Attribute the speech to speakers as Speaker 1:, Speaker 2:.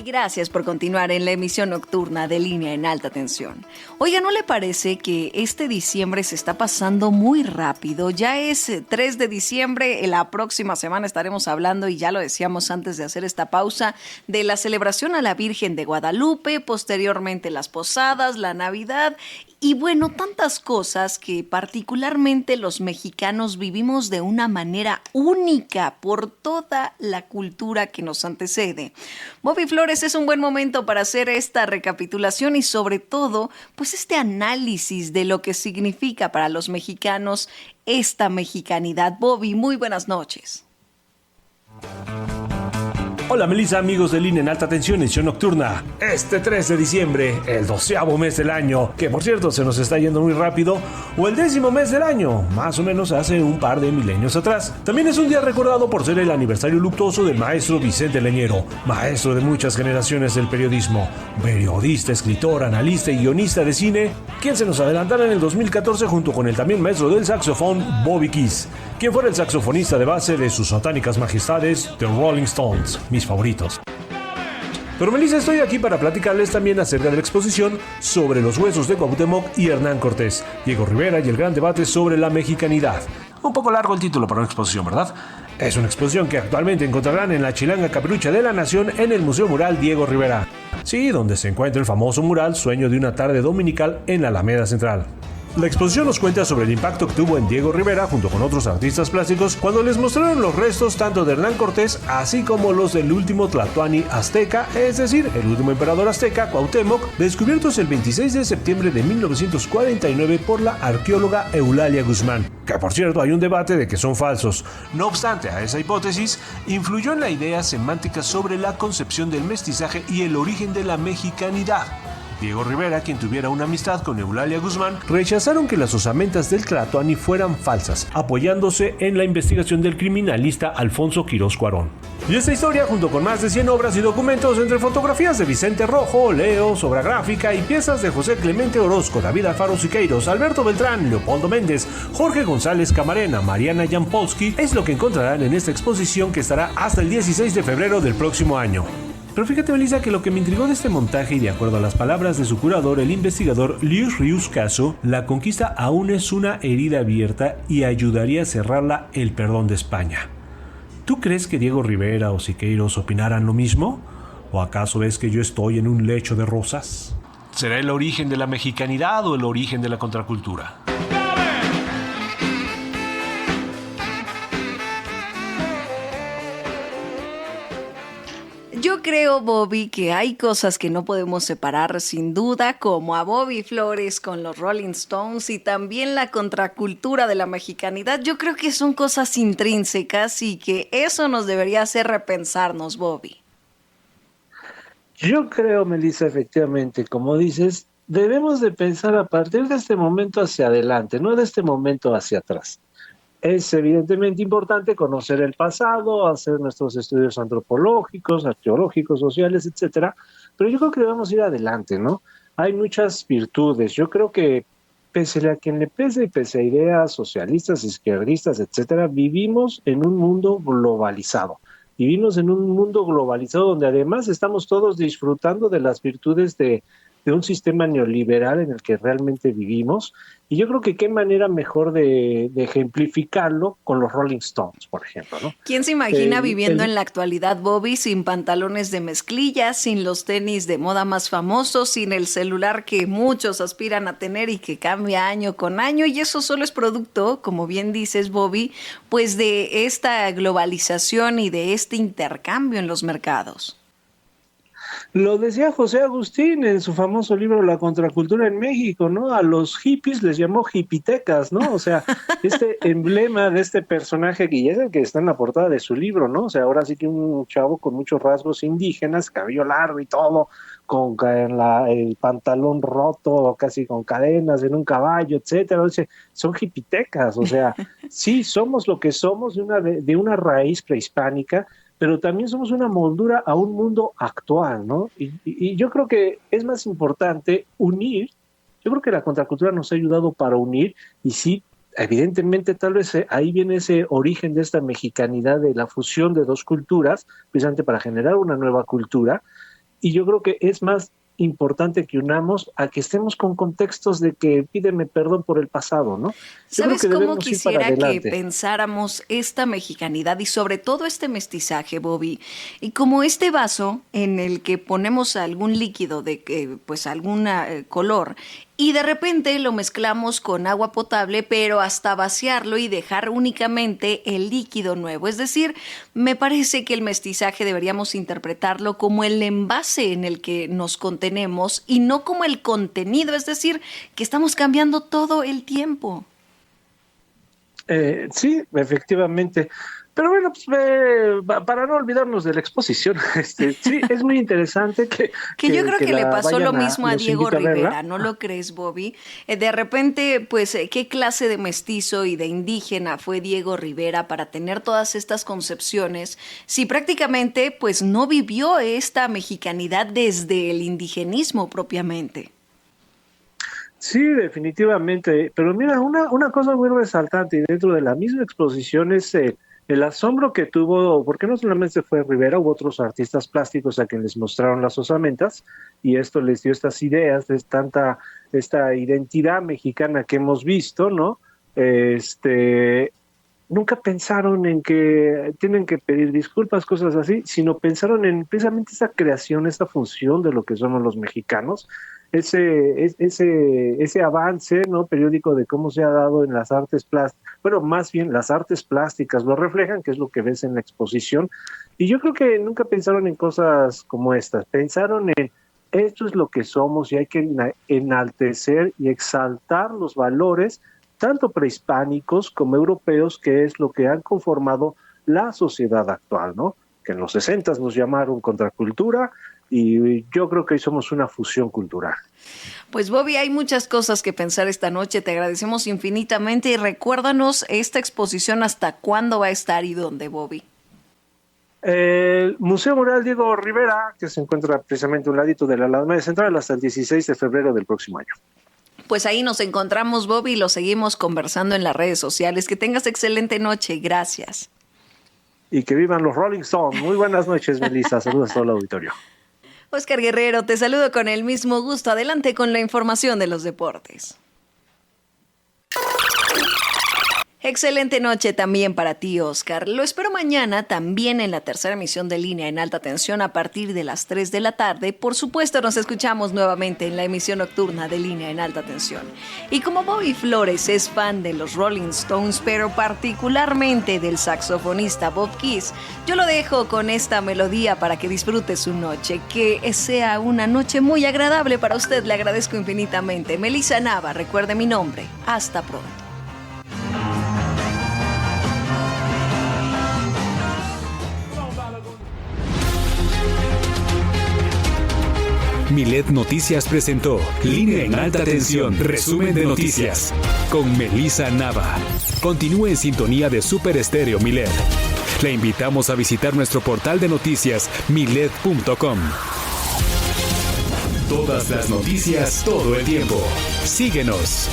Speaker 1: Gracias por continuar en la emisión nocturna de Línea en Alta Tensión. Oiga, ¿no le parece que este diciembre se está pasando muy rápido? Ya es 3 de diciembre, la próxima semana estaremos hablando, y ya lo decíamos antes de hacer esta pausa, de la celebración a la Virgen de Guadalupe, posteriormente las posadas, la Navidad y bueno, tantas cosas que particularmente los mexicanos vivimos de una manera única por toda la cultura que nos antecede. Bobby Flores, es un buen momento para hacer esta recapitulación y sobre todo, pues este análisis de lo que significa para los mexicanos esta mexicanidad. Bobby, muy buenas noches.
Speaker 2: Hola Melissa, amigos de Línea en Alta Tensión, edición nocturna. Este 3 de diciembre, el 12º mes del año, que por cierto se nos está yendo muy rápido, o el 10º mes del año, más o menos hace un par de milenios atrás. También es un día recordado por ser el aniversario luctuoso del maestro Vicente Leñero, maestro de muchas generaciones del periodismo, periodista, escritor, analista y guionista de cine, quien se nos adelantara en el 2014 junto con el también maestro del saxofón, Bobby Keys, quien fuera el saxofonista de base de sus satánicas majestades, The Rolling Stones, mis favoritos. Pero Melissa, estoy aquí para platicarles también acerca de la exposición sobre los huesos de Cuauhtémoc y Hernán Cortés, Diego Rivera y el gran debate sobre la mexicanidad. Un poco largo el título para una exposición, ¿verdad? Es una exposición que actualmente encontrarán en la Chilanga Caperucha de la Nación en el Museo Mural Diego Rivera. Sí, donde se encuentra el famoso mural Sueño de una tarde dominical en la Alameda Central. La exposición nos cuenta sobre el impacto que tuvo en Diego Rivera junto con otros artistas plásticos cuando les mostraron los restos tanto de Hernán Cortés así como los del último Tlatoani azteca, es decir, el último emperador azteca, Cuauhtémoc, descubiertos el 26 de septiembre de 1949 por la arqueóloga Eulalia Guzmán, que por cierto hay un debate de que son falsos. No obstante, a esa hipótesis influyó en la idea semántica sobre la concepción del mestizaje y el origen de la mexicanidad. Diego Rivera, quien tuviera una amistad con Eulalia Guzmán, rechazaron que las osamentas del Tlatoani fueran falsas, apoyándose en la investigación del criminalista Alfonso Quirós Cuarón. Y esta historia, junto con más de 100 obras y documentos entre fotografías de Vicente Rojo, óleos, obra gráfica y piezas de José Clemente Orozco, David Alfaro Siqueiros, Alberto Beltrán, Leopoldo Méndez, Jorge González Camarena, Mariana Jampolsky, es lo que encontrarán en esta exposición que estará hasta el 16 de febrero del próximo año. Pero fíjate, Melissa, que lo que me intrigó de este montaje, y de acuerdo a las palabras de su curador, el investigador Luis Rius Caso, la conquista aún es una herida abierta y ayudaría a cerrarla el perdón de España. ¿Tú crees que Diego Rivera o Siqueiros opinaran lo mismo? ¿O acaso ves que yo estoy en un lecho de rosas? ¿Será el origen de la mexicanidad o el origen de la contracultura?
Speaker 1: Yo creo, Bobby, que hay cosas que no podemos separar sin duda, como a Bobby Flores con los Rolling Stones y también la contracultura de la mexicanidad. Yo creo que son cosas intrínsecas y que eso nos debería hacer repensarnos, Bobby.
Speaker 3: Yo creo, Melissa, efectivamente, como dices, debemos de pensar a partir de este momento hacia adelante, no de este momento hacia atrás. Es evidentemente importante conocer el pasado, hacer nuestros estudios antropológicos, arqueológicos, sociales, etcétera, pero yo creo que debemos ir adelante, ¿no? Hay muchas virtudes. Yo creo que pese a quien le pese y pese a ideas socialistas, izquierdistas, etcétera, vivimos en un mundo globalizado. Vivimos en un mundo globalizado donde además estamos todos disfrutando de las virtudes de un sistema neoliberal en el que realmente vivimos. Y yo creo que qué manera mejor de ejemplificarlo con los Rolling Stones, por ejemplo, ¿no?
Speaker 1: ¿Quién se imagina viviendo en la actualidad, Bobby, sin pantalones de mezclilla, sin los tenis de moda más famosos, sin el celular que muchos aspiran a tener y que cambia año con año? Y eso solo es producto, como bien dices, Bobby, pues de esta globalización y de este intercambio en los mercados.
Speaker 3: Lo decía José Agustín en su famoso libro La contracultura en México, ¿no? A los hippies les llamó hipitecas, ¿no? O sea, este emblema de este personaje que es el que está en la portada de su libro, ¿no? O sea, ahora sí que un chavo con muchos rasgos indígenas, cabello largo y todo, con el pantalón roto, casi con cadenas, en un caballo, etcétera. O sea, son hipitecas, o sea, sí, somos lo que somos de una raíz prehispánica, pero también somos una moldura a un mundo actual, ¿no? Y yo creo que es más importante unir. Yo creo que la contracultura nos ha ayudado para unir, y sí, evidentemente tal vez ahí viene ese origen de esta mexicanidad, de la fusión de dos culturas, precisamente para generar una nueva cultura. y yo creo que es más importante que unamos a que estemos con contextos de que pídeme perdón por el pasado, ¿no?
Speaker 1: ¿Sabes cómo quisiera que pensáramos esta mexicanidad y sobre todo este mestizaje, Bobby? Y como este vaso en el que ponemos algún líquido de pues algún color y de repente lo mezclamos con agua potable, pero hasta vaciarlo y dejar únicamente el líquido nuevo. Es decir, me parece que el mestizaje deberíamos interpretarlo como el envase en el que nos contenemos y no como el contenido, es decir, que estamos cambiando todo el tiempo.
Speaker 3: Sí, efectivamente. Pero bueno, pues para no olvidarnos de la exposición, sí, es muy interesante que
Speaker 1: yo creo que le pasó lo mismo a Diego Rivera, ¿no lo crees, Bobby? De repente, pues, ¿qué clase de mestizo y de indígena fue Diego Rivera para tener todas estas concepciones si prácticamente, pues, no vivió esta mexicanidad desde el indigenismo propiamente?
Speaker 3: Sí, definitivamente. Pero mira, una cosa muy resaltante y dentro de la misma exposición es el asombro que tuvo, porque no solamente fue Rivera, hubo otros artistas plásticos a quienes les mostraron las osamentas y esto les dio estas ideas de esta identidad mexicana que hemos visto, ¿no? Nunca pensaron en que tienen que pedir disculpas, cosas así, sino pensaron en precisamente esa creación, esa función de lo que somos los mexicanos, ese avance, ¿no?, periódico de cómo se ha dado en las artes plásticas, bueno, más bien las artes plásticas lo reflejan, que es lo que ves en la exposición, y yo creo que nunca pensaron en cosas como estas, pensaron en esto es lo que somos y hay que enaltecer y exaltar los valores tanto prehispánicos como europeos, que es lo que han conformado la sociedad actual, ¿no? Que en los 60s nos llamaron contracultura y yo creo que hoy somos una fusión cultural.
Speaker 1: Pues Bobby, hay muchas cosas que pensar esta noche, te agradecemos infinitamente y recuérdanos esta exposición hasta cuándo va a estar y dónde, Bobby.
Speaker 3: El Museo Mural Diego Rivera, que se encuentra precisamente a un ladito de la Alameda Central, hasta el 16 de febrero del próximo año.
Speaker 1: Pues ahí nos encontramos, Bobby, y lo seguimos conversando en las redes sociales. Que tengas excelente noche. Gracias.
Speaker 3: Y que vivan los Rolling Stones. Muy buenas noches, Melissa. Saludos a todo el auditorio.
Speaker 1: Oscar Guerrero, te saludo con el mismo gusto. Adelante con la información de los deportes. Excelente noche también para ti, Oscar. Lo espero mañana también en la tercera emisión de Línea en Alta Tensión a partir de las 3 de la tarde. Por supuesto, nos escuchamos nuevamente en la emisión nocturna de Línea en Alta Tensión. Y como Bobby Flores es fan de los Rolling Stones, pero particularmente del saxofonista Bob Keys, yo lo dejo con esta melodía para que disfrute su noche. Que sea una noche muy agradable para usted. Le agradezco infinitamente. Melissa Nava, recuerde mi nombre. Hasta pronto.
Speaker 4: Milet Noticias presentó Línea en Alta Tensión, resumen de noticias, con Melissa Nava. Continúe en sintonía de Super Estéreo Milet. Le invitamos a visitar nuestro portal de noticias, milet.com. Todas las noticias, todo el tiempo. Síguenos.